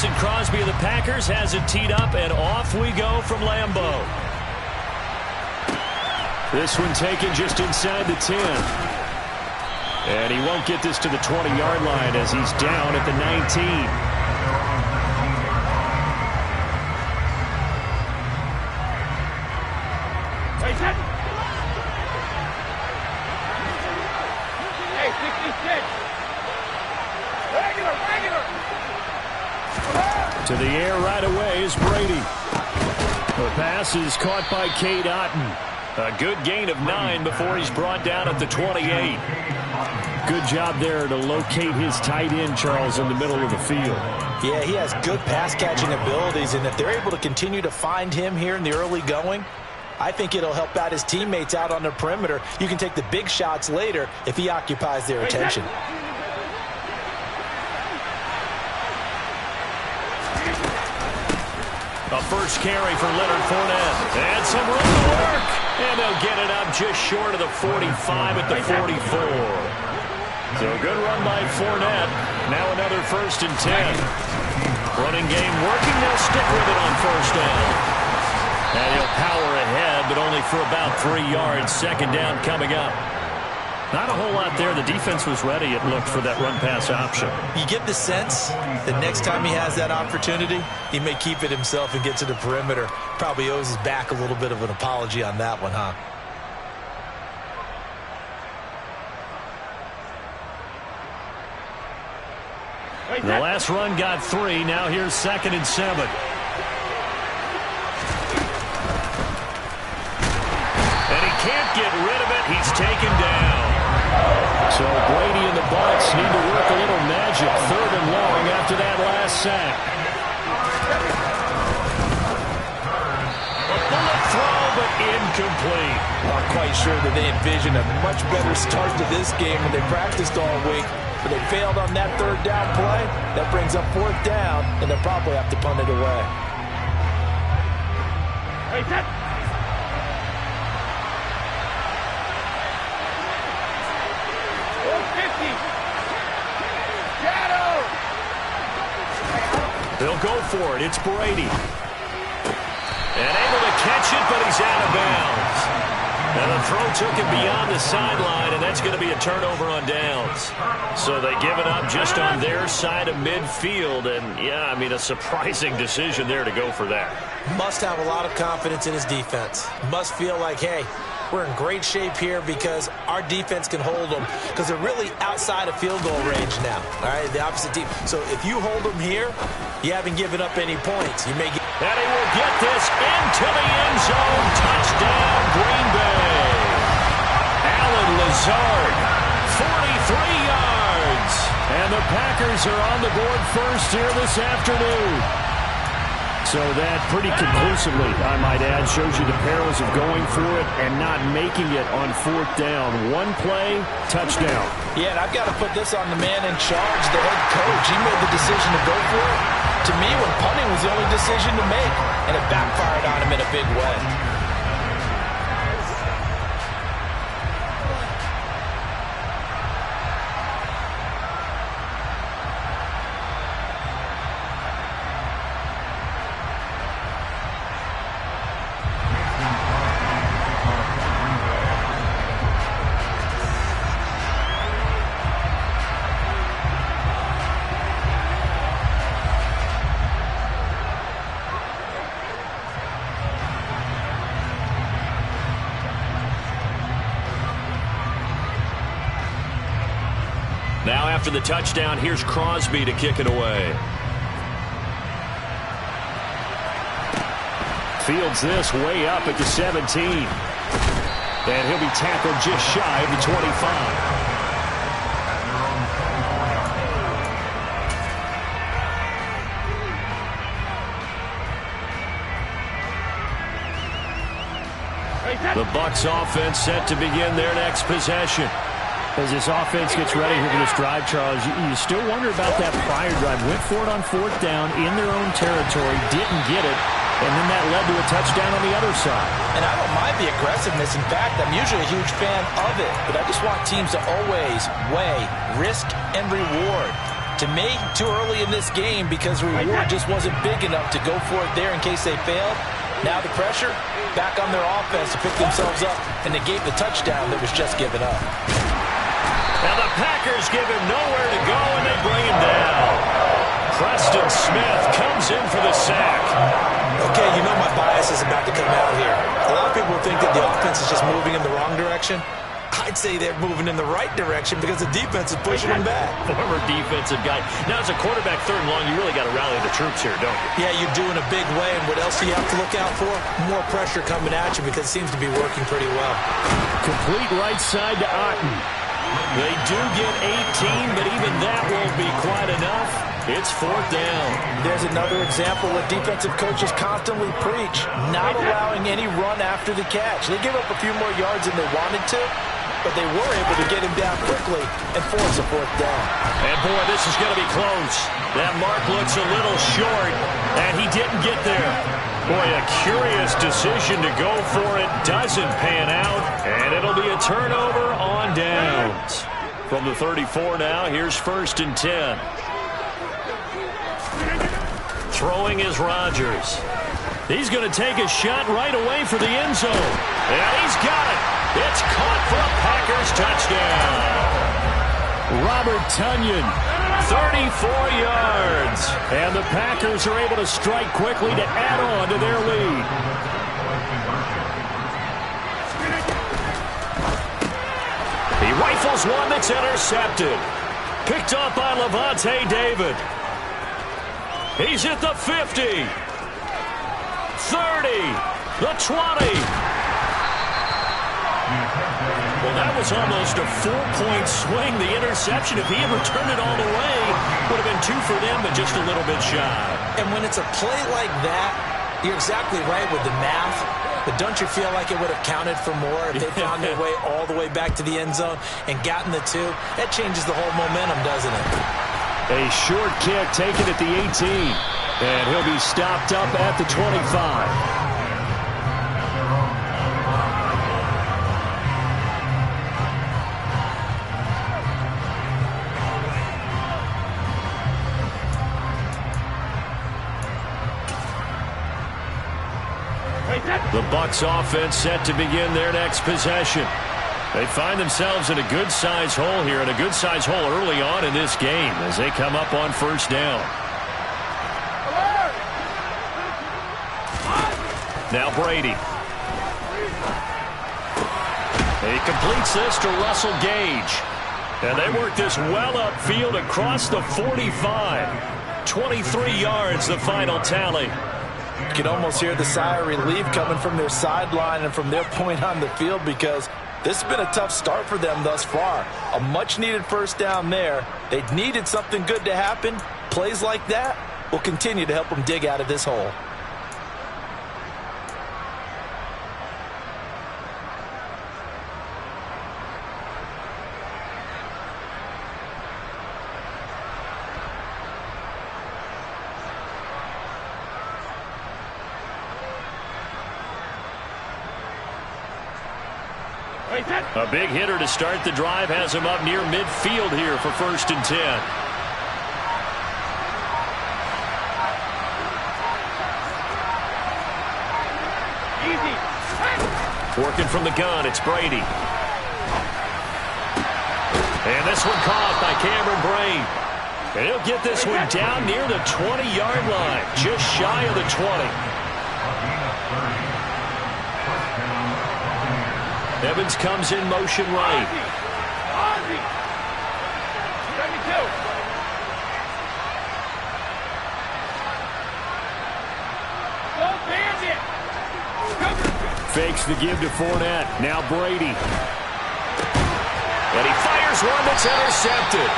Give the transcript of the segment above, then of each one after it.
Mason Crosby of the Packers has it teed up, and off we go from Lambeau. This one taken just inside the 10. And he won't get this to the 20-yard line as he's down at the 19. Hey, 66. Regular. To the air right away is Brady. The pass is caught by Cade Otton. A good gain of 9 before he's brought down at the 28. Good job there to locate his tight end, Charles, in the middle of the field. Yeah, he has good pass-catching abilities, and if they're able to continue to find him here in the early going, I think it'll help out his teammates out on the perimeter. You can take the big shots later if he occupies their attention. A first carry for Leonard Fournette. And some room to work. And they'll get it up just short of the 45 at the 44. So good run by Fournette. Now another 1st and 10. Running game working. They'll stick with it on first down. And he'll power ahead, but only for about 3 yards. 2nd down coming up. Not a whole lot there. The defense was ready, it looked, for that run-pass option. You get the sense that next time he has that opportunity, he may keep it himself and get to the perimeter. Probably owes his back a little bit of an apology on that one, huh? The last run got 3. Now here's 2nd and 7. And he can't get rid of it. He's taken down. So Brady and the Bucs need to work a little magic. 3rd and long after that last sack. A bullet throw, but incomplete. Not quite sure that they envisioned a much better start to this game when they practiced all week. But they failed on that 3rd down play. That brings up 4th down, and they'll probably have to punt it away. Hey, set. They'll go for it. It's Brady. And able to catch it, but he's out of bounds. And the throw took him beyond the sideline, and that's going to be a turnover on downs. So they give it up just on their side of midfield. And, yeah, I mean, a surprising decision there to go for that. Must have a lot of confidence in his defense. Must feel like, hey, we're in great shape here because our defense can hold them, because they're really outside of field goal range now. All right, the opposite team. So if you hold them here, you haven't given up any points. You may get. And he will get this into the end zone. Touchdown, Green Bay. Allen Lazard, 43 yards. And the Packers are on the board first here this afternoon. So that pretty conclusively, I might add, shows you the perils of going for it and not making it on 4th down. One play, touchdown. Yeah, and I've got to put this on the man in charge, the head coach. He made the decision to go for it. To me, when punting was the only decision to make, and it backfired on him in a big way. Now after the touchdown, here's Crosby to kick it away. Fields this way up at the 17. And he'll be tackled just shy of the 25. The Bucs offense set to begin their next possession. As this offense gets ready here for this drive, Charles, you still wonder about that prior drive. Went for it on 4th down in their own territory, didn't get it, and then that led to a touchdown on the other side. And I don't mind the aggressiveness. In fact, I'm usually a huge fan of it, but I just want teams to always weigh risk and reward. To me, too early in this game because the reward just wasn't big enough to go for it there in case they failed. Now the pressure back on their offense to pick themselves up and negate the touchdown that was just given up. Now the Packers give him nowhere to go, and they bring him down. Preston Smith comes in for the sack. Okay, you know my bias is about to come out here. A lot of people think that the offense is just moving in the wrong direction. I'd say they're moving in the right direction because the defense is pushing them back. Former defensive guy. Now, as a quarterback, 3rd and long, you really got to rally the troops here, don't you? Yeah, you're doing a big way, and what else do you have to look out for? More pressure coming at you because it seems to be working pretty well. Complete right side to Otten. They do get 18, but even that won't be quite enough. It's 4th down. There's another example what defensive coaches constantly preach, not allowing any run after the catch. They give up a few more yards than they wanted to, but they were able to get him down quickly and force a 4th down. And, boy, this is going to be close. That mark looks a little short, and he didn't get there. Boy, a curious decision to go for it. Doesn't pan out, and it'll be a turnover on downs. From the 34 now, here's 1st and 10. Throwing is Rodgers. He's going to take a shot right away for the end zone. And he's got it. It's caught for a Packers touchdown. Robert Tonyan. 34 yards. And the Packers are able to strike quickly to add on to their lead. He rifles one that's intercepted. Picked up by Levante David. He's at the 50. 30. The 20. Well, that was almost a 4-point swing. The interception, if he had returned it all the way, would have been 2 for them, but just a little bit shy. And when it's a play like that, you're exactly right with the math. But don't you feel like it would have counted for more if they found their way all the way back to the end zone and gotten the 2? That changes the whole momentum, doesn't it? A short kick taken at the 18. And he'll be stopped up at the 25. The Bucs offense set to begin their next possession. They find themselves in a good-sized hole here, and a good-sized hole early on in this game as they come up on 1st down. Now Brady. He completes this to Russell Gage. And they work this well upfield across the 45. 23 yards, the final tally. You can almost hear the sigh of relief coming from their sideline and from their point on the field because this has been a tough start for them thus far. A much-needed 1st down there. They needed something good to happen. Plays like that will continue to help them dig out of this hole. A big hitter to start the drive has him up near midfield here for 1st and 10. Easy. Working from the gun, it's Brady. And this one caught by Cameron Brady. And he'll get this one down near the 20-yard line, just shy of the 20. Evans comes in motion right. Ozzy. 72. Go Bandit. Fakes the give to Fournette. Now Brady. And he fires one that's intercepted.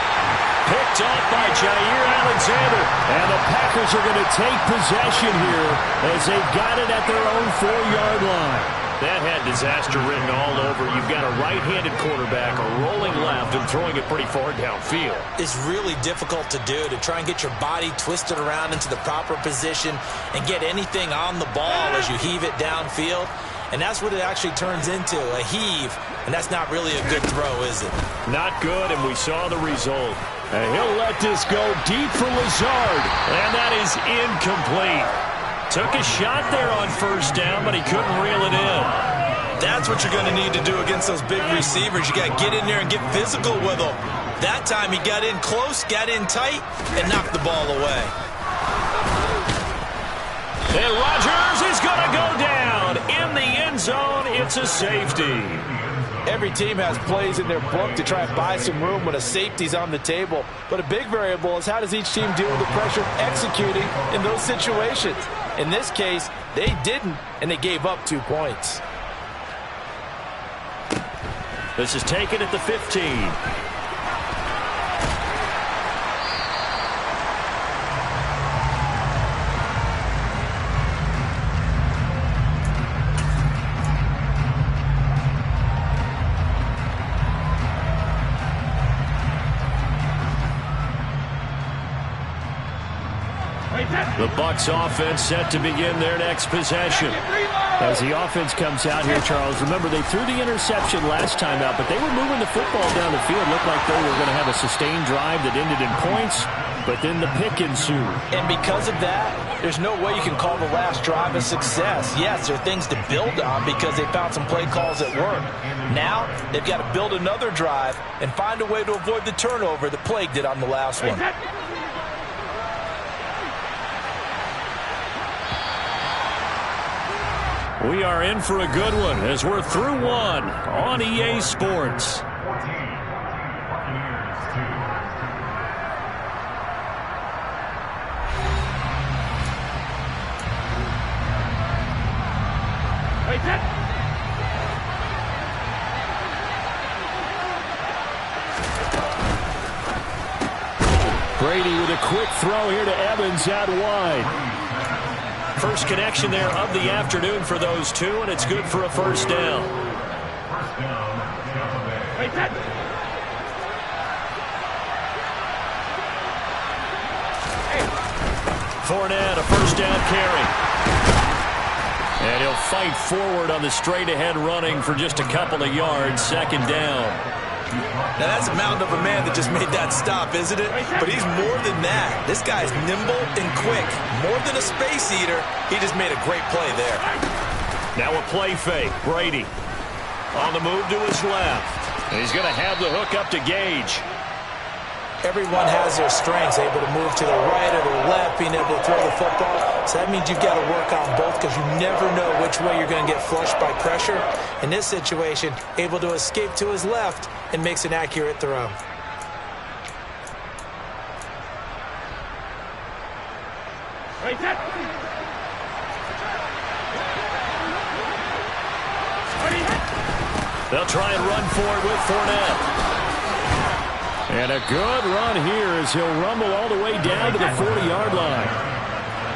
Picked off by Jair Alexander. And the Packers are going to take possession here as they've got it at their own 4-yard line. That had disaster written all over. You've got a right-handed quarterback, a rolling left, and throwing it pretty far downfield. It's really difficult to do, to try and get your body twisted around into the proper position and get anything on the ball as you heave it downfield. and that's what it actually turns into, a heave, and that's not really a good throw, is it? Not good, and we saw the result. And he'll let this go deep for Lazard, and that is incomplete. Took a shot there on first down, but he couldn't reel it in. That's what you're going to need to do against those big receivers. You got to get in there and get physical with them. That time he got in close, got in tight, and knocked the ball away. And Rodgers is going to go down in the end zone. It's a safety. Every team has plays in their book to try and buy some room when a safety's on the table. But a big variable is how does each team deal with the pressure of executing in those situations. In this case, they didn't, and they gave up 2 points. This is taken at the 15. The Bucs offense set to begin their next possession. As the offense comes out here, Charles, remember they threw the interception last time out, but they were moving the football down the field. Looked like they were going to have a sustained drive that ended in points, but then the pick ensued. And because of that, there's no way you can call the last drive a success. Yes, there are things to build on because they found some play calls that work. Now, they've got to build another drive and find a way to avoid the turnover that plagued it on the last one. We are in for a good one as we're through one on EA Sports. Brady with a quick throw here to Evans out wide. First connection there of the afternoon for those two, and it's good for a first down. Fournette, a first down carry. And he'll fight forward on the straight-ahead running for just a couple of yards, second down. Now, that's a mountain of a man that just made that stop, isn't it? But he's more than that. This guy's nimble and quick. More than a space eater, he just made a great play there. Now a play fake. Brady on the move to his left. And he's going to have the hook up to Gage. Everyone has their strengths, able to move to the right or the left, being able to throw the football. So that means you've got to work on both because you never know which way you're going to get flushed by pressure. In this situation, able to escape to his left and makes an accurate throw. They'll try and run for it with Fournette. And a good run here as he'll rumble all the way down to the 40-yard line.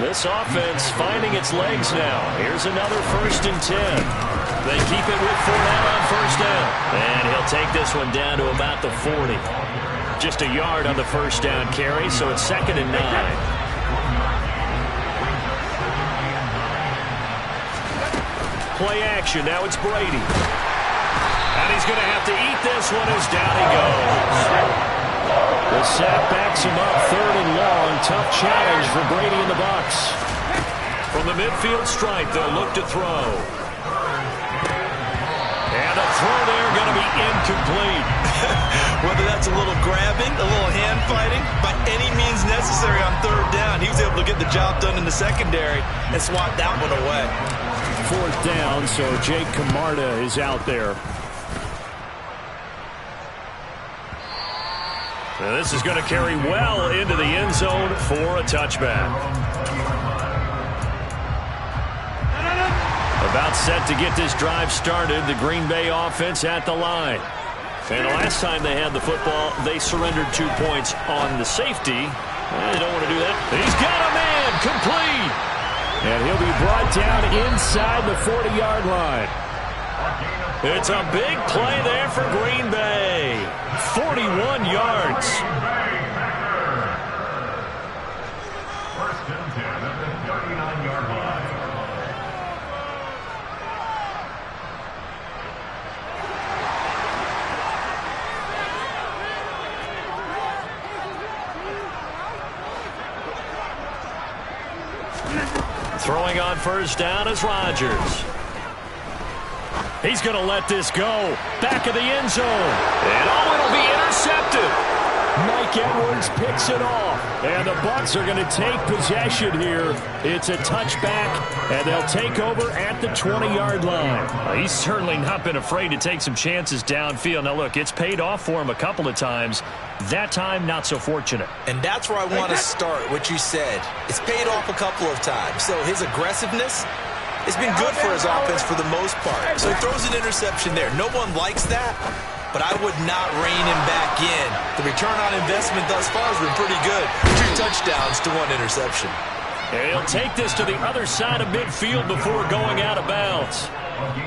This offense finding its legs now. Here's another 1st and 10. They keep it with Fournette on first down. And he'll take this one down to about the 40. Just a yard on the first down carry, so it's 2nd and 9. Play action. Now it's Brady. And he's going to have to eat this one as down he goes. The sack backs him up, 3rd and long. Tough challenge for Brady and the Bucs. From the midfield stripe, they'll look to throw. And a throw there going to be incomplete. Whether that's a little grabbing, a little hand fighting, by any means necessary on 3rd down, he was able to get the job done in the secondary and swat that one away. 4th down, so Jake Camarda is out there. And this is going to carry well into the end zone for a touchback. About set to get this drive started, the Green Bay offense at the line. And the last time they had the football, they surrendered 2 points on the safety. Well, they don't want to do that. He's got a man, complete. And he'll be brought down inside the 40-yard line. It's a big play there for Green Bay. 41 yards. Throwing on first down is Rodgers. He's going to let this go. Back of the end zone. And it'll be intercepted. Mike Edwards picks it off. And the Bucs are going to take possession here. It's a touchback, and they'll take over at the 20-yard line. He's certainly not been afraid to take some chances downfield. Now, look, it's paid off for him a couple of times. That time, not so fortunate. And that's where I want to start, what you said. It's paid off a couple of times. So his aggressiveness has been good for his offense for the most part. So he throws an interception there. No one likes that, but I would not rein him back in. The return on investment thus far has been pretty good. 2 touchdowns to 1 interception. And he'll take this to the other side of midfield before going out of bounds.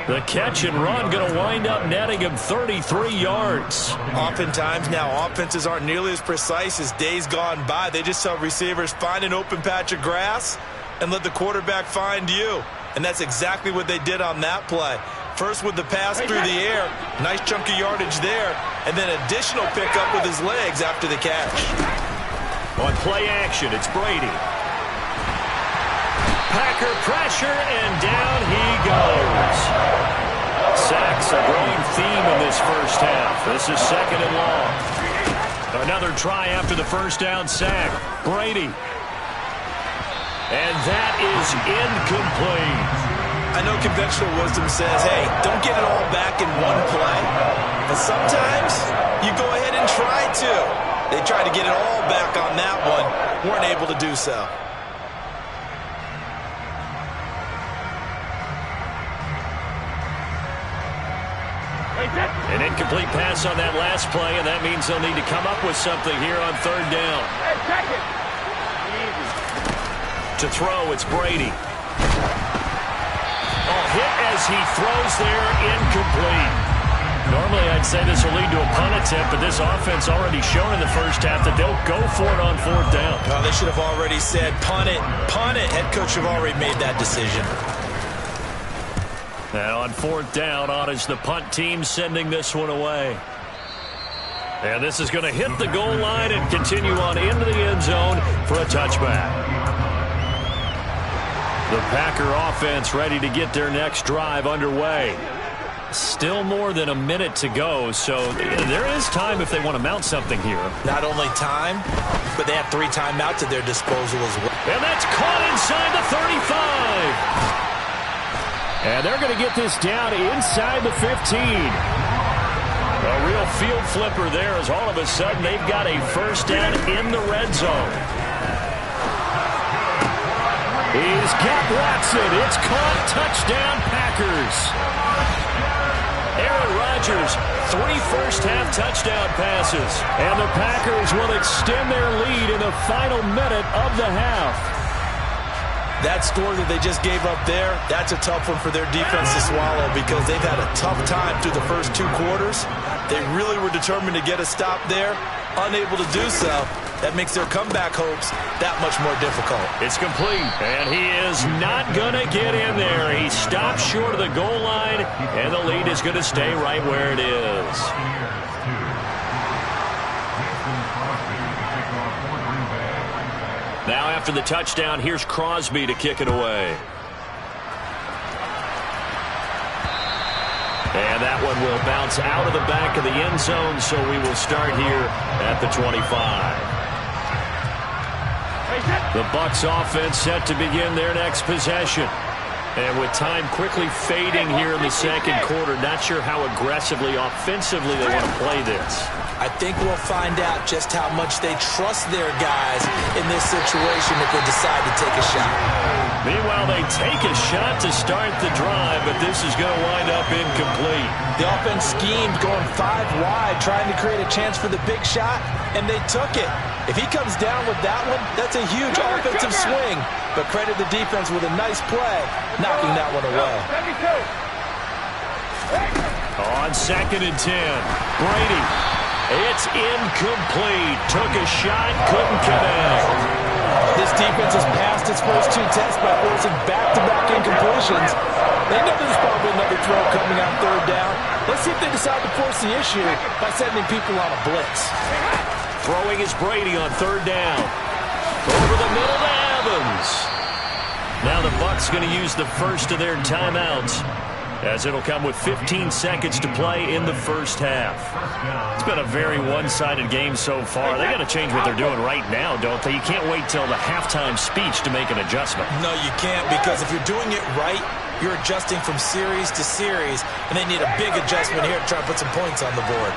The catch and run going to wind up netting him 33 yards. Oftentimes now offenses aren't nearly as precise as days gone by. They just tell receivers, find an open patch of grass and let the quarterback find you. And that's exactly what they did on that play. First with the pass through the air, nice chunk of yardage there, and then additional pickup with his legs after the catch. On play action, it's Brady. Packer pressure, and down he goes. Sacks a growing theme in this first half. This is 2nd and long. Another try after the first down sack. Brady. And that is incomplete. I know conventional wisdom says, hey, don't get it all back in one play. But sometimes you go ahead and try to. They tried to get it all back on that one. Weren't able to do so. An incomplete pass on that last play, and that means they'll need to come up with something here on 3rd down. To throw, it's Brady. Hit as he throws there, incomplete. Normally I'd say this will lead to a punt attempt, but this offense already shown in the first half that they'll go for it on 4th down. Oh, they should have already said punt it, punt it. Head coach should have already made that decision. Now on 4th down, on is the punt team sending this one away. And this is going to hit the goal line and continue on into the end zone for a touchback. The Packer offense ready to get their next drive underway. Still more than a minute to go, so there is time if they want to mount something here. Not only time, but they have 3 timeouts at their disposal as well. And that's caught inside the 35. And they're going to get this down inside the 15. A real field flipper there as all of a sudden they've got a first down in the red zone. He's got Watson. It's caught. Touchdown, Packers. Aaron Rodgers, 3 first-half touchdown passes. And the Packers will extend their lead in the final minute of the half. That score that they just gave up there, that's a tough one for their defense to swallow because they've had a tough time through the first 2 quarters. They really were determined to get a stop there, unable to do so. That makes their comeback hopes that much more difficult. It's complete, and he is not going to get in there. He stops short of the goal line, and the lead is going to stay right where it is. Now after the touchdown, here's Crosby to kick it away. And that one will bounce out of the back of the end zone, so we will start here at the 25. The Bucs offense set to begin their next possession. And with time quickly fading here in the second quarter, not sure how aggressively, offensively they want to play this. I think we'll find out just how much they trust their guys in this situation if they decide to take a shot. Meanwhile, they take a shot to start the drive, but this is going to wind up incomplete. The offense schemed going 5 wide, trying to create a chance for the big shot, and they took it. If he comes down with that one, that's a huge offensive swing. But credit the defense with a nice play, knocking that one away. On 2nd and 10, Brady. It's incomplete. Took a shot, couldn't connect. This defense has passed its first 2 tests by forcing back-to-back incompletions. They know there's probably another throw coming on 3rd down. Let's see if they decide to force the issue by sending people on a blitz. Throwing is Brady on 3rd down. Over the middle to Evans. Now the Bucs going to use the first of their timeouts, as it'll come with 15 seconds to play in the first half. It's been a very one-sided game so far. They got to change what they're doing right now, don't they? You can't wait till the halftime speech to make an adjustment. No, you can't, because if you're doing it right, you're adjusting from series to series, and they need a big adjustment here to try to put some points on the board.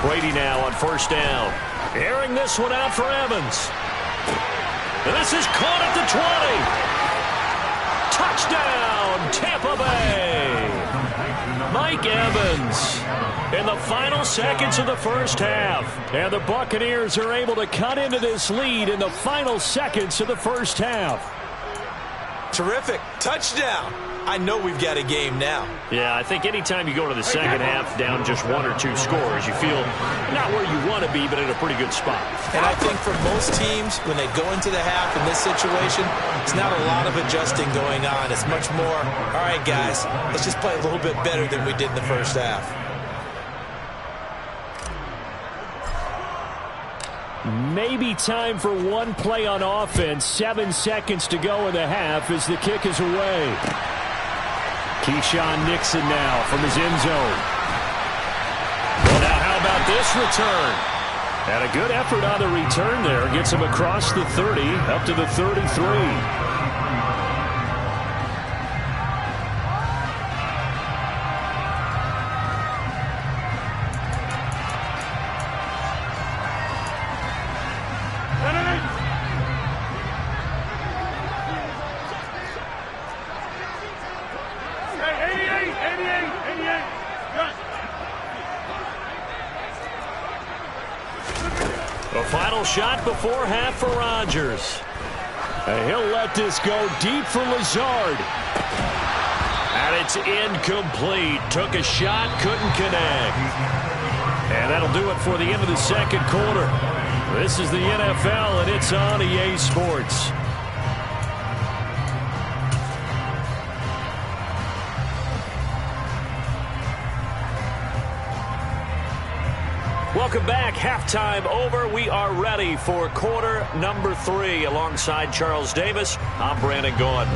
Brady now on first down. Airing this one out for Evans. And this is caught at the 20. Touchdown, Tampa Bay. Mike Evans in the final seconds of the first half. And the Buccaneers are able to cut into this lead in the final seconds of the first half. Terrific. Touchdown. I know we've got a game now. Yeah, I think anytime you go to the second half down just 1 or 2 scores, you feel not where you want to be, but in a pretty good spot. And I think for most teams, when they go into the half in this situation, it's not a lot of adjusting going on. It's much more, all right, guys, let's just play a little bit better than we did in the first half. Maybe time for one play on offense. 7 seconds to go in the half as the kick is away. Keyshawn Nixon now from his end zone. Well, now how about this return? And a good effort on the return there. Gets him across the 30, up to the 33. The final shot before half for Rodgers. And he'll let this go deep for Lazard. And it's incomplete. Took a shot, couldn't connect. And that'll do it for the end of the second quarter. This is the NFL, and it's on EA Sports. Welcome back. Halftime over. We are ready for quarter number 3. Alongside Charles Davis, I'm Brandon Gaudin.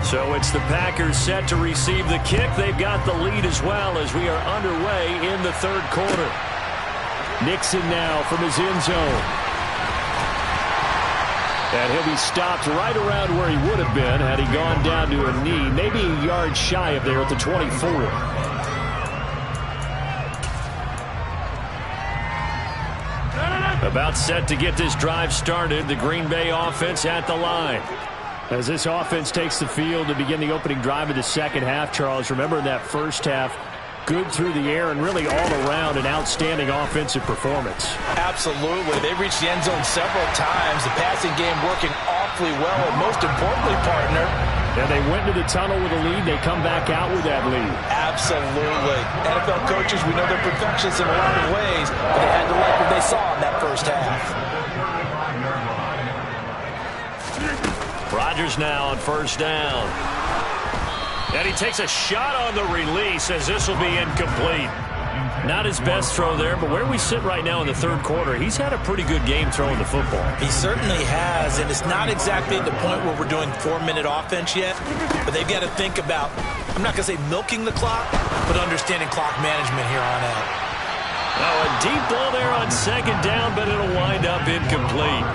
So it's the Packers set to receive the kick. They've got the lead as well as we are underway in the third quarter. Nixon now from his end zone. And he'll be stopped right around where he would have been had he gone down to a knee, maybe a yard shy of there at the 24. About set to get this drive started. The Green Bay offense at the line. As this offense takes the field to begin the opening drive of the second half, Charles, remember in that first half, good through the air and really all around an outstanding offensive performance. Absolutely. They reached the end zone several times. The passing game working awfully well, and most importantly, partner, and they went to the tunnel with a lead. They come back out with that lead. Absolutely. NFL coaches, we know they're perfectionists in a lot of ways, but they had to like what they saw in that first half. Rodgers now on first down. And he takes a shot on the release as this will be incomplete. Not his best throw there, but where we sit right now in the third quarter, he's had a pretty good game throwing the football. He certainly has, and it's not exactly at the point where we're doing 4-minute offense yet, but they've got to think about, I'm not going to say milking the clock, but understanding clock management here on out. Oh, a deep ball there on second down, but it'll wind up incomplete.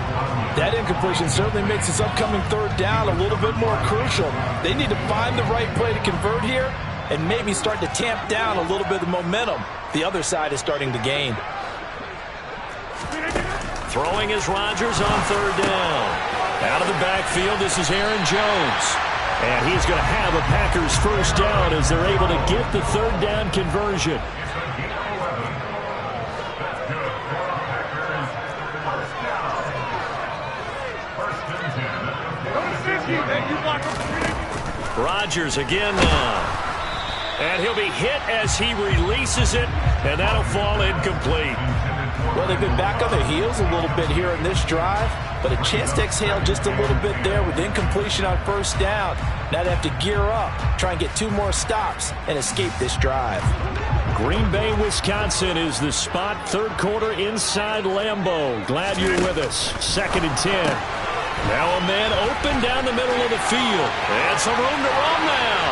That incompletion certainly makes this upcoming third down a little bit more crucial. They need to find the right play to convert here and maybe start to tamp down a little bit of momentum. The other side is starting to gain. Throwing is Rodgers on third down. Out of the backfield, this is Aaron Jones. And he's going to have a Packers first down as they're able to get the third down conversion. Rodgers again now. And he'll be hit as he releases it, and that'll fall incomplete. Well, they've been back on their heels a little bit here in this drive, but a chance to exhale just a little bit there with incompletion on first down. Now they have to gear up, try and get 2 more stops, and escape this drive. Green Bay, Wisconsin is the spot. Third quarter inside Lambeau. Glad you're with us. 2nd and 10. Now a man open down the middle of the field. And some room to run now.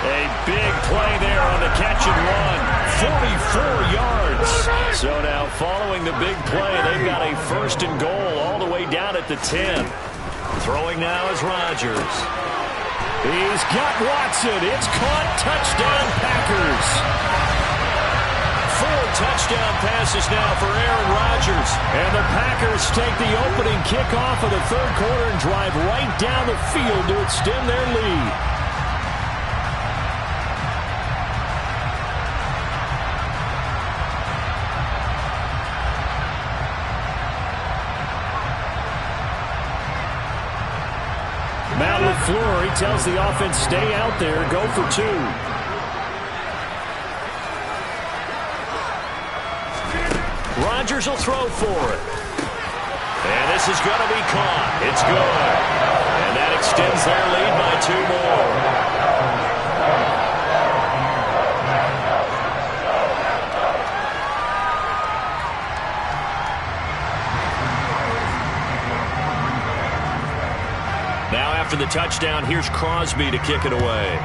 A big play there on the catch and run. 44 yards. So now following the big play, they've got a 1st and goal all the way down at the 10. Throwing now is Rodgers. He's got Watson. It's caught. Touchdown, Packers. 4 touchdown passes now for Aaron Rodgers. And the Packers take the opening kickoff of the 3rd quarter and drive right down the field to extend their lead. Matt LaFleur, he tells the offense, stay out there, go for 2. Rodgers will throw for it. And this is going to be caught. It's good. And that extends their lead by 2 more. Now after the touchdown, here's Crosby to kick it away.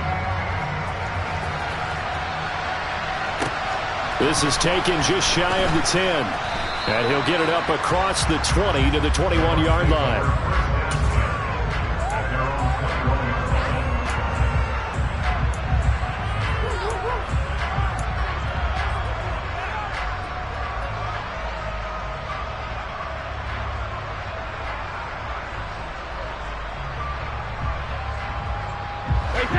This is taken just shy of the 10. And he'll get it up across the 20 to the 21-yard line.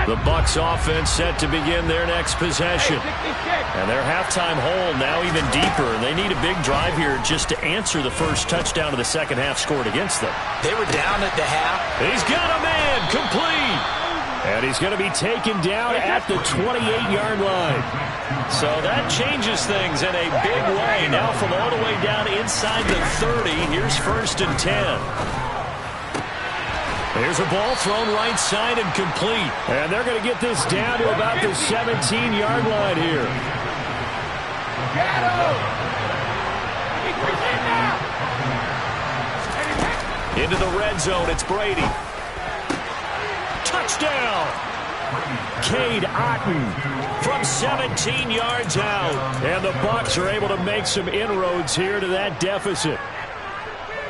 The Bucs offense set to begin their next possession. And their halftime hole now even deeper. They need a big drive here just to answer the first touchdown of the second half scored against them. They were down at the half. He's got a man complete. And he's going to be taken down at the 28-yard line. So that changes things in a big way. Now from all the way down inside the 30, here's 1st and 10. There's a ball thrown right side and complete. And they're going to get this down to about the 17-yard line here. Into the red zone, it's Brady. Touchdown! Cade Otton from 17 yards out. And the Bucs are able to make some inroads here to that deficit.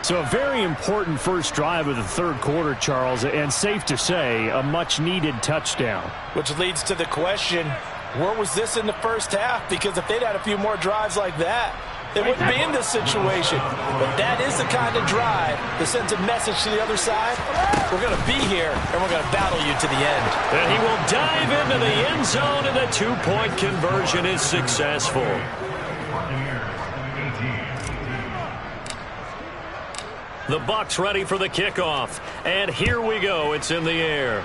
So a very important first drive of the 3rd quarter, Charles, and safe to say, a much-needed touchdown. Which leads to the question, where was this in the first half? Because if they'd had a few more drives like that, they wouldn't be in this situation. But that is the kind of drive that sends a message to the other side. We're going to be here, and we're going to battle you to the end. And he will dive into the end zone, and the 2-point conversion is successful. The Bucs ready for the kickoff. And here we go. It's in the air.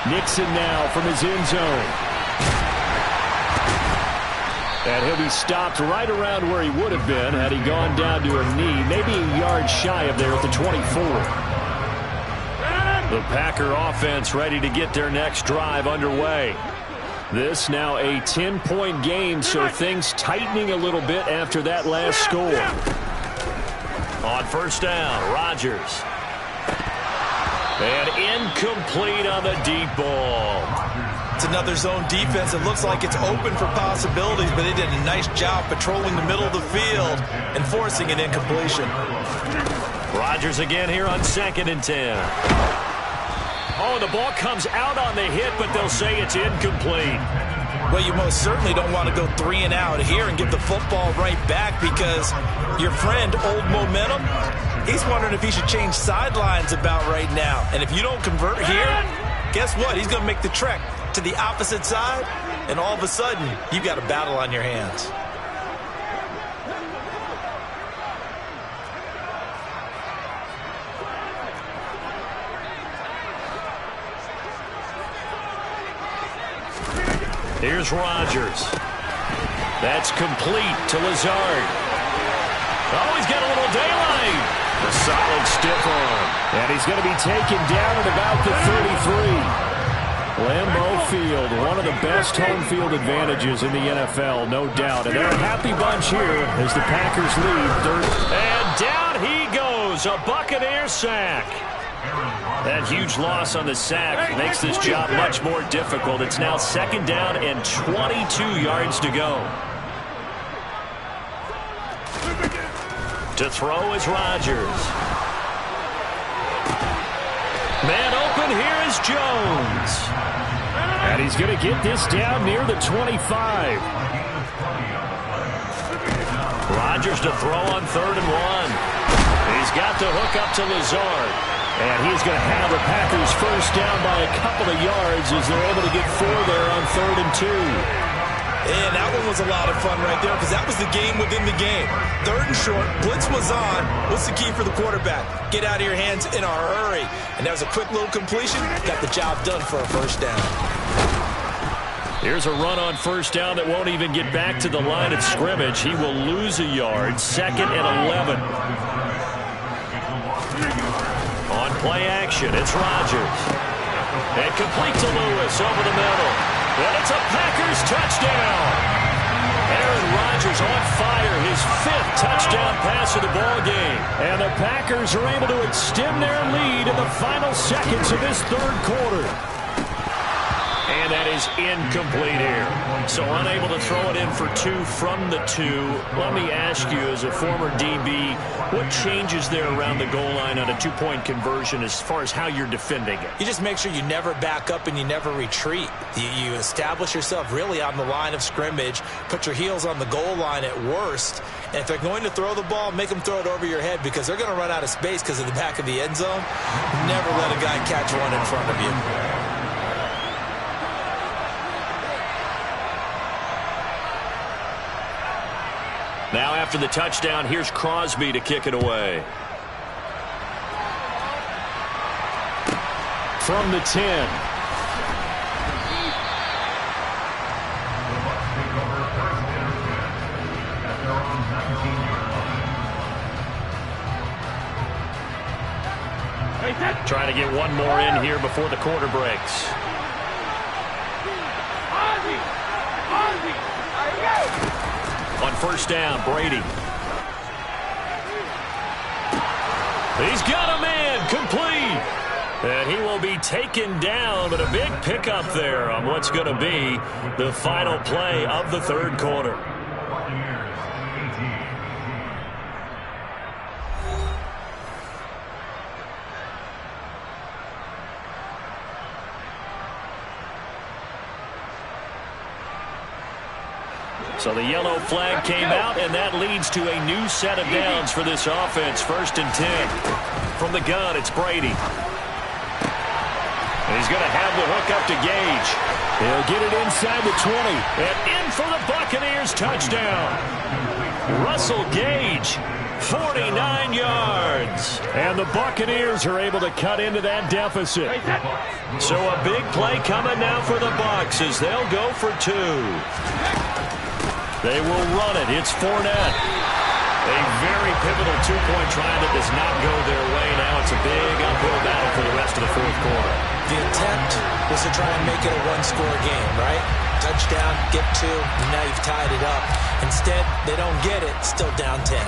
Nixon now from his end zone. And he'll be stopped right around where he would have been had he gone down to a knee, maybe a yard shy of there at the 24. The Packer offense ready to get their next drive underway. This now a 10-point game, so things tightening a little bit after that last score. On 1st down, Rodgers. And incomplete on the deep ball. It's another zone defense. It looks like it's open for possibilities, but they did a nice job patrolling the middle of the field and forcing an incompletion. Rodgers again here on 2nd and 10. Oh, the ball comes out on the hit, but they'll say it's incomplete. Well, you most certainly don't want to go 3 and out here and give the football right back because your friend, Old Momentum, he's wondering if he should change sidelines about right now. And if you don't convert here, guess what? He's going to make the trek to the opposite side, and all of a sudden, you've got a battle on your hands. Here's Rodgers. That's complete to Lazard. Oh, he's got a little daylight. A solid stiff arm. And he's going to be taken down at about the 33. Lambeau Field, one of the best home field advantages in the NFL, no doubt. And they're a happy bunch here as the Packers lead third. And down he goes, a Buccaneer sack. That huge loss on the sack makes this job much more difficult. It's now 2nd down and 22 yards to go. To throw is Rodgers. Man open, here is Jones. And he's going to get this down near the 25. Rodgers to throw on 3rd and 1. He's got the hook up to Lazard. And he's going to have the Packers first down by a couple of yards as they're able to get 4 there on 3rd and 2. And that one was a lot of fun right there because that was the game within the game. 3rd and short, blitz was on. What's the key for the quarterback? Get out of your hands in a hurry. And that was a quick little completion. Got the job done for a first down. Here's a run on 1st down that won't even get back to the line of scrimmage. He will lose a yard. 2nd and 11. On play action, it's Rodgers. And complete to Lewis over the middle. And it's a Packers touchdown. Aaron Rodgers on fire, his 5th touchdown pass of the ball game. And the Packers are able to extend their lead in the final seconds of this 3rd quarter. And that is incomplete here. So unable to throw it in for 2 from the 2. Let me ask you, as a former DB, what changes there around the goal line on a 2-point conversion as far as how you're defending it? You just make sure you never back up and you never retreat. You establish yourself really on the line of scrimmage, put your heels on the goal line at worst, and if they're going to throw the ball, make them throw it over your head because they're going to run out of space because of the back of the end zone. Never let a guy catch one in front of you. Now after the touchdown, here's Crosby to kick it away. From the 10. Trying to get one more in here before the quarter breaks. On 1st down, Brady. He's got a man, complete. And he will be taken down, but a big pickup there on what's going to be the final play of the 3rd quarter. So the yellow flag came out, and that leads to a new set of downs for this offense. 1st and 10. From the gun, it's Brady. And he's going to have the hook up to Gage. He'll get it inside the 20. And in for the Buccaneers touchdown. Russell Gage, 49 yards. And the Buccaneers are able to cut into that deficit. So a big play coming now for the Bucs as they'll go for 2. They will run it. It's Fournette. A very pivotal 2-point try that does not go their way. Now it's a big uphill battle for the rest of the 4th quarter. The attempt was to try and make it a 1-score game, right? Touchdown, get 2, and now you've tied it up. Instead, they don't get it, still down 10.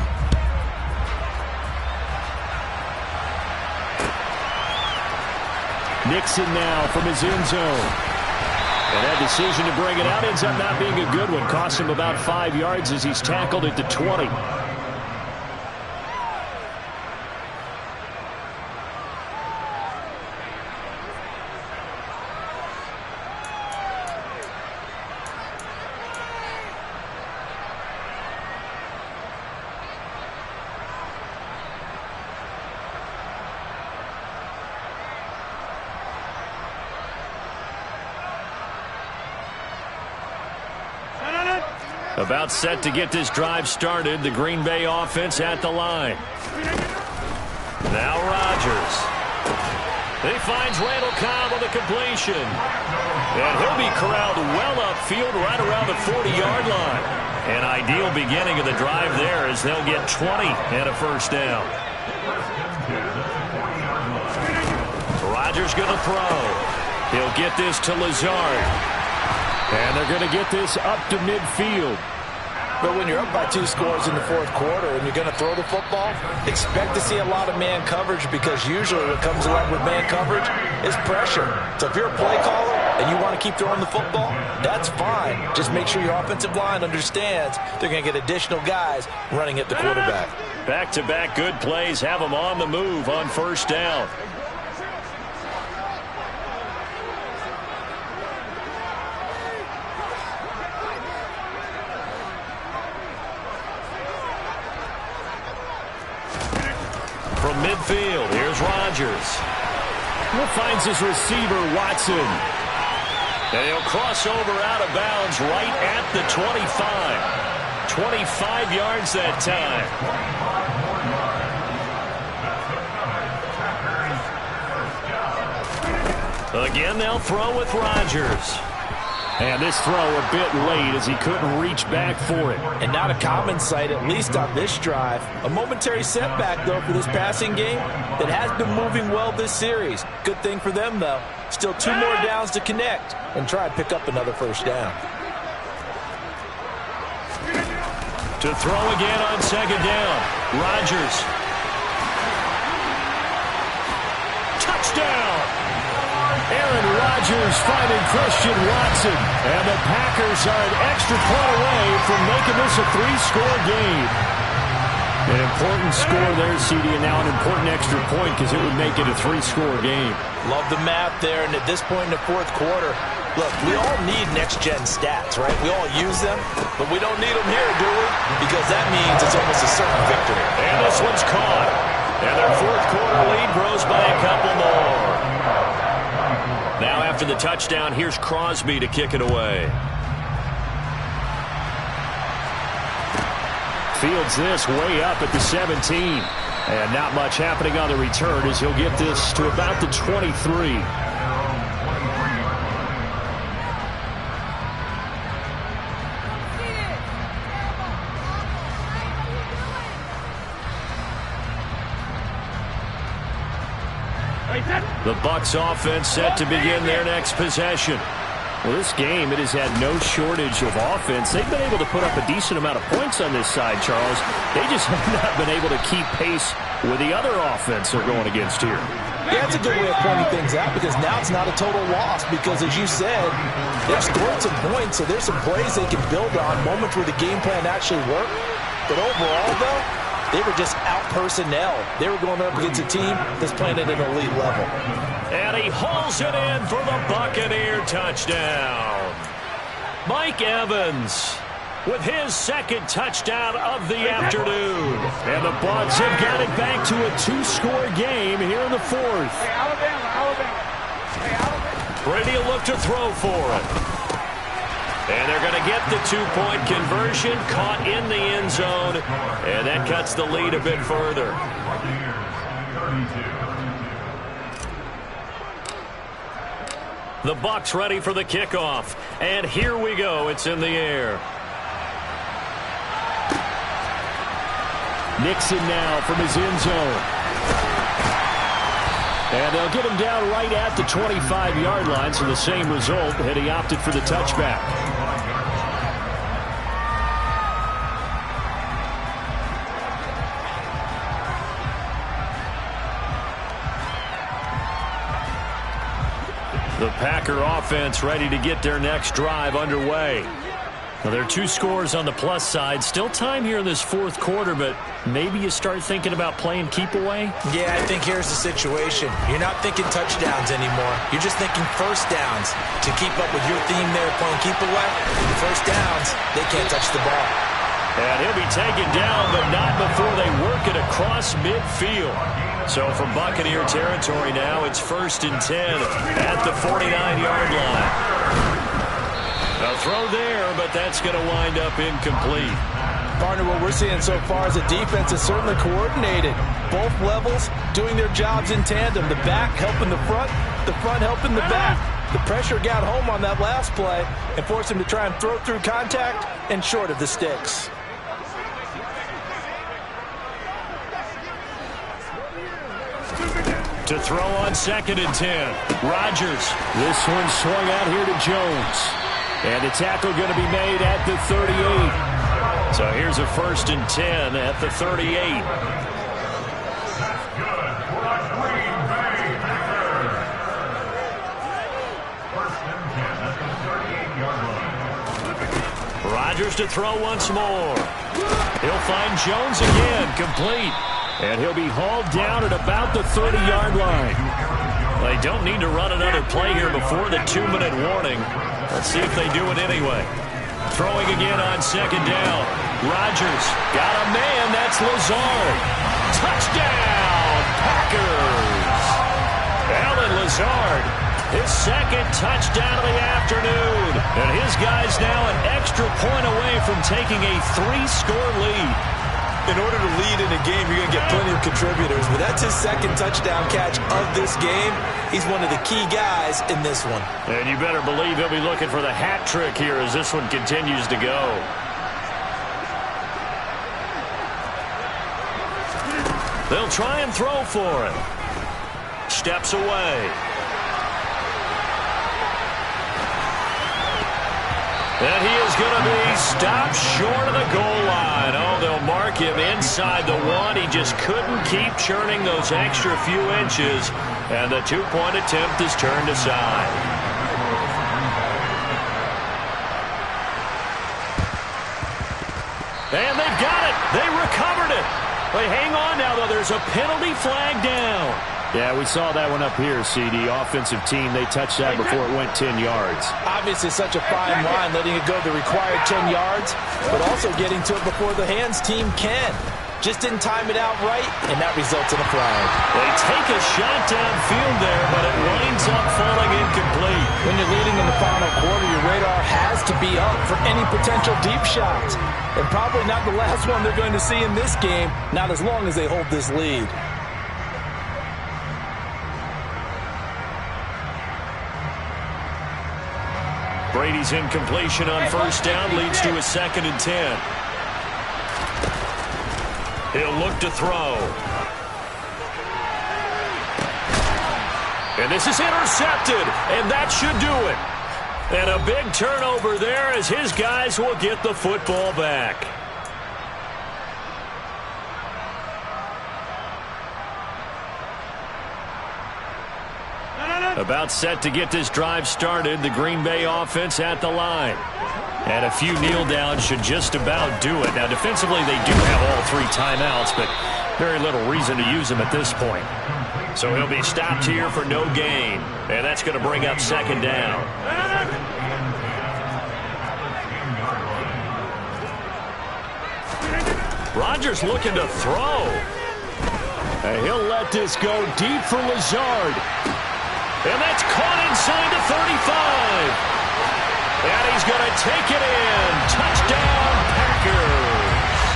Nixon now from his end zone. And that decision to bring it out ends up not being a good one. Cost him about 5 yards as he's tackled at the 20. About set to get this drive started. The Green Bay offense at the line. Now Rodgers. He finds Randall Cobb on the completion. And he'll be corralled well upfield right around the 40-yard line. An ideal beginning of the drive there as they'll get 20 and a first down. Rodgers going to throw. He'll get this to Lazard. And they're going to get this up to midfield. But when you're up by 2 scores in the fourth quarter and you're going to throw the football, expect to see a lot of man coverage, because usually what comes along with man coverage is pressure. So if you're a play caller and you want to keep throwing the football, that's fine. Just make sure your offensive line understands they're going to get additional guys running at the quarterback. Back-to-back good plays have them on the move on first down. From midfield, here's Rodgers. He finds his receiver, Watson. And he'll cross over out of bounds right at the 25. 25 yards that time. Again, they'll throw with Rodgers. And this throw a bit late as he couldn't reach back for it. And not a common sight, at least on this drive. A momentary setback, though, for this passing game that has been moving well this series. Good thing for them, though. Still 2 more downs to connect and try and pick up another first down. To throw again on second down. Rodgers. Touchdown! Aaron Rodgers finding Christian Watson. And the Packers are an extra point away from making this a 3-score game. An important score there, CD, and now an important extra point because it would make it a 3-score game. Love the math there, and at this point in the fourth quarter, look, we all need next-gen stats, right? We all use them, but we don't need them here, do we? Because that means it's almost a certain victory. And this one's caught. And their fourth quarter lead grows by a couple more. Now after the touchdown, here's Crosby to kick it away. Fields this way up at the 17. And not much happening on the return as he'll get this to about the 23. The Bucs offense set to begin their next possession. Well, this game, it has had no shortage of offense. They've been able to put up a decent amount of points on this side, Charles. They just have not been able to keep pace with the other offense they're going against here. Yeah, that's a good way of pointing things out, because now it's not a total loss, because as you said, they've scored some points, so there's some plays they can build on, moments where the game plan actually worked. But overall, though, they were just out personnel. They were going up against a team that's playing at an elite level. And he hauls it in for the Buccaneer touchdown. Mike Evans with his second touchdown of the afternoon. And the Bucs have got it back to a 2-score game here in the fourth. Hey, Alabama. Hey, Alabama. Brady will look to throw for it. And they're going to get the 2-point conversion, caught in the end zone. And that cuts the lead a bit further. The Bucs ready for the kickoff. And here we go. It's in the air. Nixon now from his end zone. And they'll get him down right at the 25-yard line, so the same result, and he opted for the touchback. The Packer offense ready to get their next drive underway. Well, there are 2 scores on the plus side. Still time here in this fourth quarter, but maybe you start thinking about playing keep away? Yeah, I think here's the situation. You're not thinking touchdowns anymore. You're just thinking first downs. To keep up with your theme there, playing keep away, first downs, they can't touch the ball. And he'll be taken down, but not before they work it across midfield. So from Buccaneer territory now, it's 1st and 10 at the 49-yard line. A throw there, but that's going to wind up incomplete. Partner, what we're seeing so far is the defense is certainly coordinated. Both levels doing their jobs in tandem. The back helping the front helping the back. The pressure got home on that last play and forced him to try and throw through contact and short of the sticks. To throw on 2nd and 10. Rodgers. This one swung out here to Jones. And the tackle going to be made at the 38. So here's a 1st and 10 at the 38. Rodgers to throw once more. He'll find Jones again, complete. And he'll be hauled down at about the 30-yard line. They don't need to run another play here before the 2-minute warning. Let's see if they do it anyway. Throwing again on 2nd down. Rodgers got a man. That's Lazard. Touchdown, Packers. Alan Lazard, his 2nd touchdown of the afternoon. And his guy's now an extra point away from taking a 3-score lead. In order to lead in a game, you're going to get plenty of contributors. But that's his 2nd touchdown catch of this game. He's one of the key guys in this one. And you better believe he'll be looking for the hat trick here as this one continues to go. They'll try and throw for it. Steps away. And he is going to be stopped short of the goal line. Oh, they'll mark him inside the 1. He just couldn't keep churning those extra few inches. And the 2-point attempt is turned aside. And they've got it. They recovered it. They hang on now, though. There's a penalty flag down. Yeah, we saw that one up here, CD. Offensive team, they touched that before it went 10 yards. Obviously, such a fine line, letting it go the required 10 yards, but also getting to it before the hands team can. Just didn't time it out right, and that results in a flag. They take a shot downfield there, but it winds up falling incomplete. When you're leading in the final quarter, your radar has to be up for any potential deep shots. And probably not the last one they're going to see in this game, not as long as they hold this lead. Brady's incompletion on 1st down leads to a 2nd and 10. He'll look to throw. And this is intercepted, and that should do it. And a big turnover there as his guys will get the football back. About set to get this drive started, the Green Bay offense at the line. And a few kneel downs should just about do it. Now, defensively, they do have all 3 timeouts, but very little reason to use them at this point. So he'll be stopped here for no gain. And that's going to bring up 2nd down. Rodgers looking to throw. And he'll let this go deep for Lazard. And that's caught inside the 35. And he's going to take it in. Touchdown, Packers.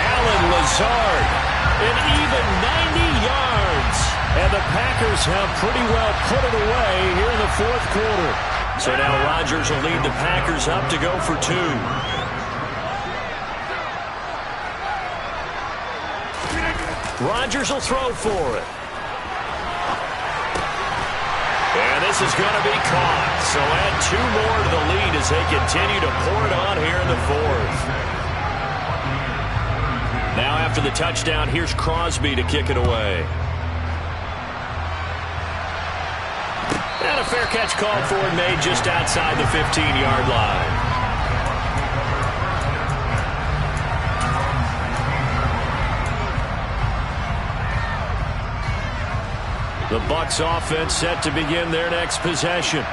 Alan Lazard, an even 90 yards. And the Packers have pretty well put it away here in the 4th quarter. So now Rodgers will lead the Packers up to go for 2. Rodgers will throw for it. And this is going to be caught. So add 2 more to the lead as they continue to pour it on here in the 4th. Now after the touchdown, here's Crosby to kick it away. And a fair catch called for and made just outside the 15-yard line. The Bucs offense set to begin their next possession.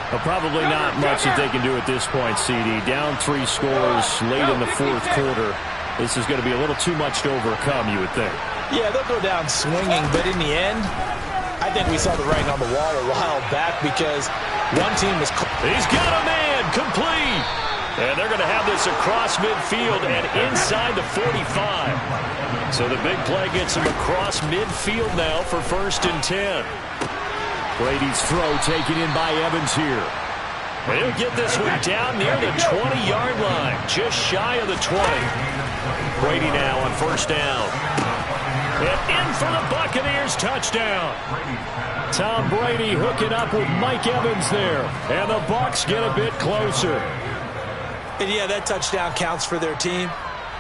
Well, probably not much that they can do at this point, CD. Down 3 scores late in the 4th quarter. This is going to be a little too much to overcome, you would think. Yeah, they'll go down swinging, but in the end, I think we saw the writing on the wall a while back because one team was... He's got a man, complete. And they're going to have this across midfield and inside the 45. So the big play gets him across midfield now for 1st and 10. Brady's throw taken in by Evans here. He'll get this one down near the 20-yard line, just shy of the 20. Brady now on 1st down. And in for the Buccaneers touchdown. Tom Brady hooking up with Mike Evans there. And the Bucs get a bit closer. And yeah, that touchdown counts for their team.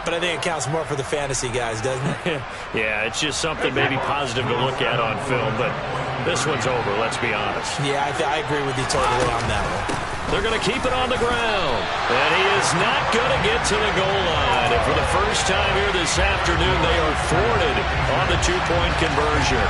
But I think it counts more for the fantasy guys, doesn't it? Yeah, it's just something maybe positive to look at on film. But this one's over, let's be honest. Yeah, I agree with you totally on that one. They're going to keep it on the ground. And he is not going to get to the goal line. And for the first time here this afternoon, they are thwarted on the two-point conversion.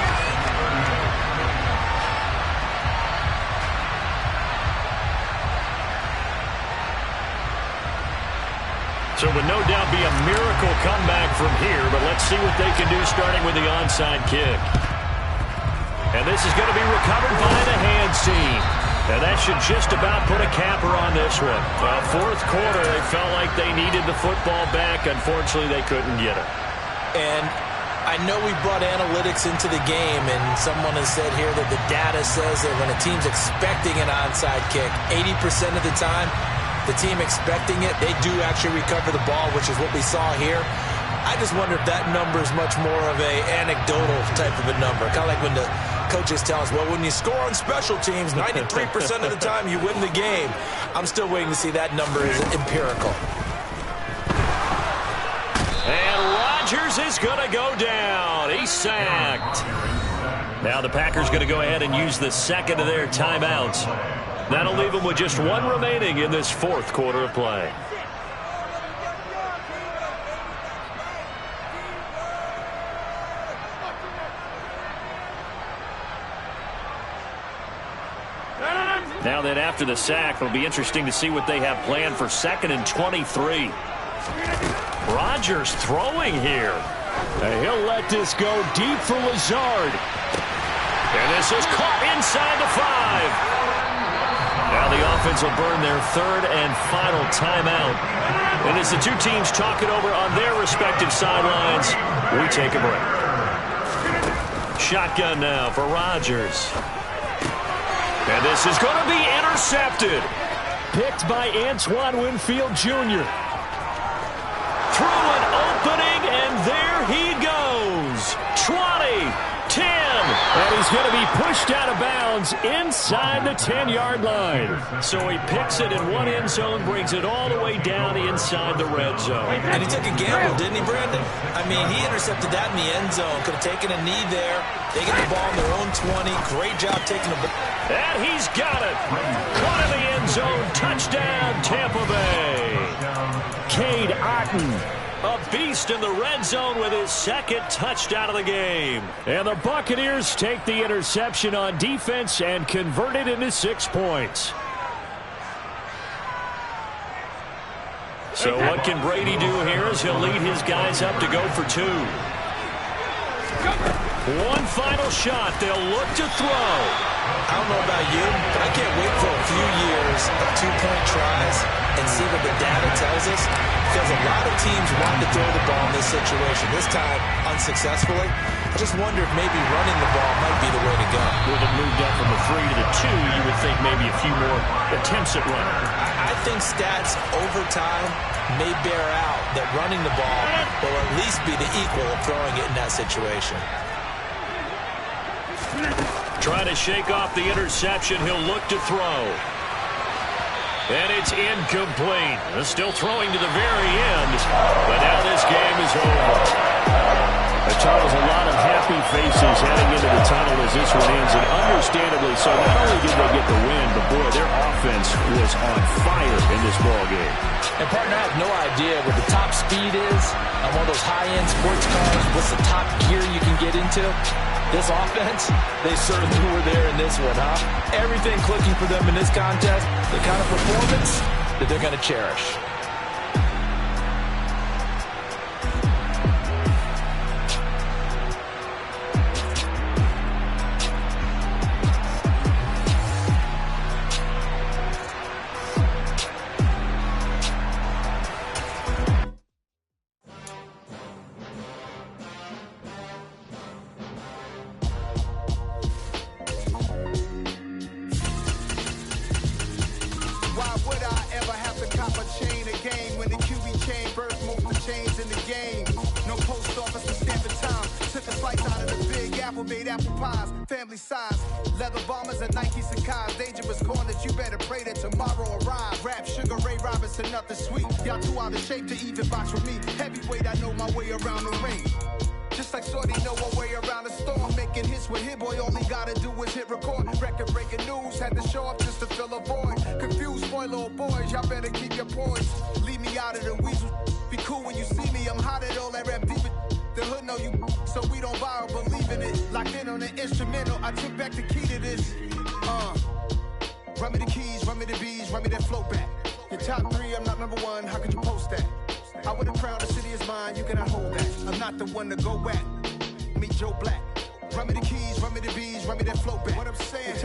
So it would no doubt be a miracle comeback from here, but let's see what they can do starting with the onside kick. And this is going to be recovered by the hands team. And that should just about put a capper on this one. Fourth quarter, they felt like they needed the football back. Unfortunately, they couldn't get it. And I know we brought analytics into the game, and someone has said here that the data says that when a team's expecting an onside kick, 80% of the time, the team expecting it, they do actually recover the ball, which is what we saw here. I just wonder if that number is much more of a anecdotal type of a number. Kind of like when the coaches tell us, well, when you score on special teams, 93% of the time you win the game. I'm still waiting to see that number is empirical. And Rodgers is going to go down. He's sacked. Now the Packers going to go ahead and use the second of their timeouts. That'll leave them with just one remaining in this fourth quarter of play. Now then, after the sack, it'll be interesting to see what they have planned for 2nd and 23. Rodgers throwing here. And he'll let this go deep for Lazard. And this is caught inside the 5. Now the offense will burn their third and final timeout. And as the two teams talk it over on their respective sidelines, we take a break. Shotgun now for Rodgers. And this is going to be intercepted. Picked by Antoine Winfield Jr. Through an opening, and there he goes. 20, 10. And he's going to be pushed out of bounds inside the 10-yard line. So he picks it in one end zone, brings it all the way down inside the red zone. And he took a gamble, didn't he, Brandon? I mean, he intercepted that in the end zone. Could have taken a knee there. They get the ball in their own 20. Great job taking the ball. And he's got it. Caught in the end zone. Touchdown, Tampa Bay. Cade Otton, a beast in the red zone with his second touchdown of the game. And the Buccaneers take the interception on defense and convert it into 6 points. So what can Brady do here as he'll lead his guys up to go for 2. One final shot. They'll look to throw. I don't know about you, but I can't wait for a few years of 2-point tries and see what the data tells us. Because a lot of teams want to throw the ball in this situation. This time, unsuccessfully. I just wonder if maybe running the ball might be the way to go. With it moved up from the 3 to the 2, you would think maybe a few more attempts at running. I think stats over time may bear out that running the ball will at least be the equal of throwing it in that situation. Trying to shake off the interception. He'll look to throw. And it's incomplete. Still throwing to the very end. But now this game is over. Charles, a lot of happy faces heading into the tunnel as this one ends, and understandably so. Not only did they get the win, but boy, their offense was on fire in this ball game. And partner, I have no idea what the top speed is on one of those high-end sports cars. What's the top gear you can get into? This offense, they certainly were there in this one, huh? Everything clicking for them in this contest, the kind of performance that they're going to cherish. chain, birth multiple chains in the game. No post office to stamp the time. Took a made apple pies, family size. Leather bombers and Nike Sacai's. Dangerous corners, you better pray that tomorrow arrives. Rap, Sugar Ray Robinson, nothing sweet. Y'all too out of shape to even box with me. Heavyweight, I know my way around the ring. Just like Shorty know her way around the storm. Making hits with Hit Boy, all he gotta do is hit record. Record breaking news, had to show up just to fill a void. Confused, spoiled boys, y'all better keep your poise. Leave me out of the weasel. Be cool when you see me, I'm hot at all that rap deep. The hood know you, so we don't borrow, believe in it. Locked in on the instrumental, I took back the key to this. Run me the keys, run me the bees, run me that flow back. Your top 3, I'm not number 1, how could you post that? I would have crowned the city is mine, you cannot hold that. I'm not the one to go at. Meet Joe Black. Run me the keys, run me the bees, run me that flow back. What I'm saying.